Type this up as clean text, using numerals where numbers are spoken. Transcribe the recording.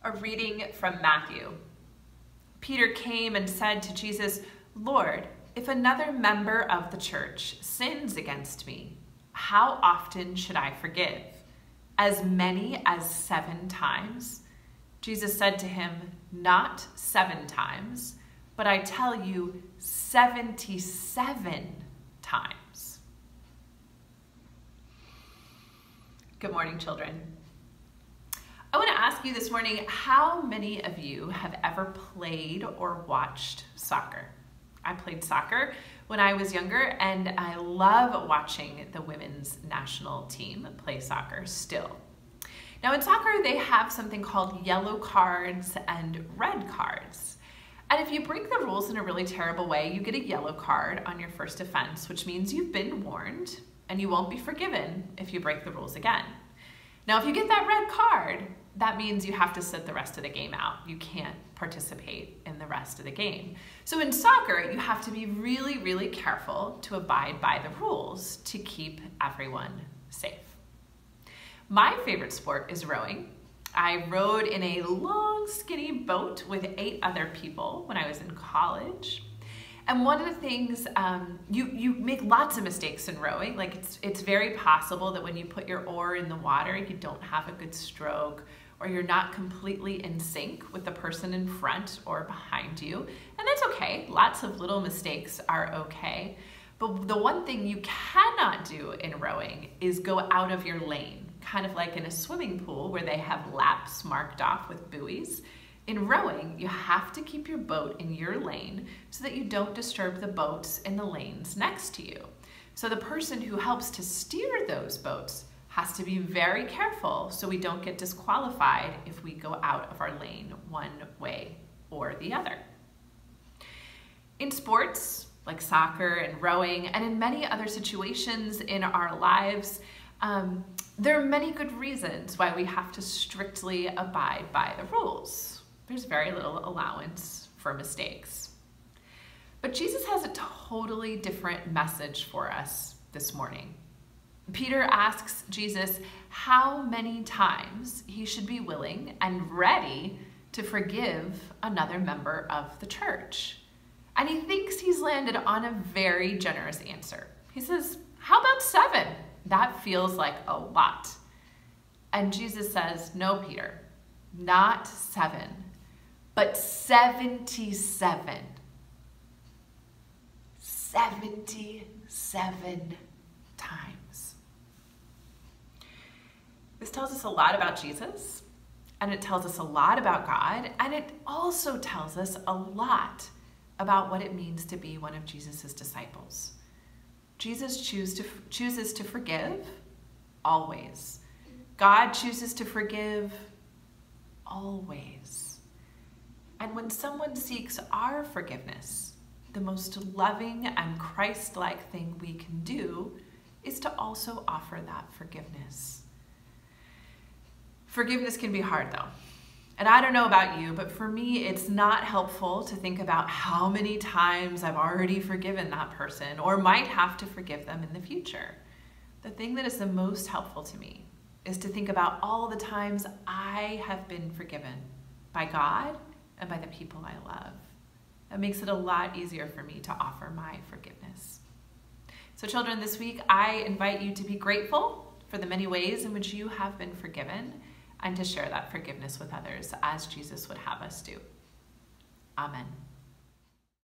A reading from Matthew. Peter came and said to Jesus, "Lord, if another member of the church sins against me, how often should I forgive? As many as 7 times?" Jesus said to him, "Not 7 times, but I tell you 77 times." Good morning, children. I want to ask you this morning, how many of you have ever played or watched soccer? I played soccer when I was younger, and I love watching the women's national team play soccer still. Now in soccer, they have something called yellow cards and red cards. And if you break the rules in a really terrible way, you get a yellow card on your first offense, which means you've been warned and you won't be forgiven if you break the rules again. Now, if you get that red card, that means you have to sit the rest of the game out. You can't participate in the rest of the game. So in soccer, you have to be really, really careful to abide by the rules to keep everyone safe. My favorite sport is rowing. I rowed in a long, skinny boat with 8 other people when I was in college. And one of the things, you make lots of mistakes in rowing. Like it's very possible that when you put your oar in the water, you don't have a good stroke, or you're not completely in sync with the person in front or behind you. And that's okay. Lots of little mistakes are okay. But the one thing you cannot do in rowing is go out of your lane, kind of like in a swimming pool where they have laps marked off with buoys. In rowing, you have to keep your boat in your lane so that you don't disturb the boats in the lanes next to you. So the person who helps to steer those boats has to be very careful so we don't get disqualified if we go out of our lane one way or the other. In sports like soccer and rowing, and in many other situations in our lives, there are many good reasons why we have to strictly abide by the rules. There's very little allowance for mistakes. But Jesus has a totally different message for us this morning. Peter asks Jesus how many times he should be willing and ready to forgive another member of the church. And he thinks he's landed on a very generous answer. He says, "How about 7? That feels like a lot." And Jesus says, "No, Peter, not 7. But 77. 77 times. This tells us a lot about Jesus, and it tells us a lot about God, and it also tells us a lot about what it means to be one of Jesus's disciples. Jesus chooses to forgive always. God chooses to forgive always. And when someone seeks our forgiveness, the most loving and Christ-like thing we can do is to also offer that forgiveness. Forgiveness can be hard though. And I don't know about you, but for me, it's not helpful to think about how many times I've already forgiven that person or might have to forgive them in the future. The thing that is the most helpful to me is to think about all the times I have been forgiven by God and by the people I love. That makes it a lot easier for me to offer my forgiveness. So children, this week I invite you to be grateful for the many ways in which you have been forgiven and to share that forgiveness with others as Jesus would have us do. Amen.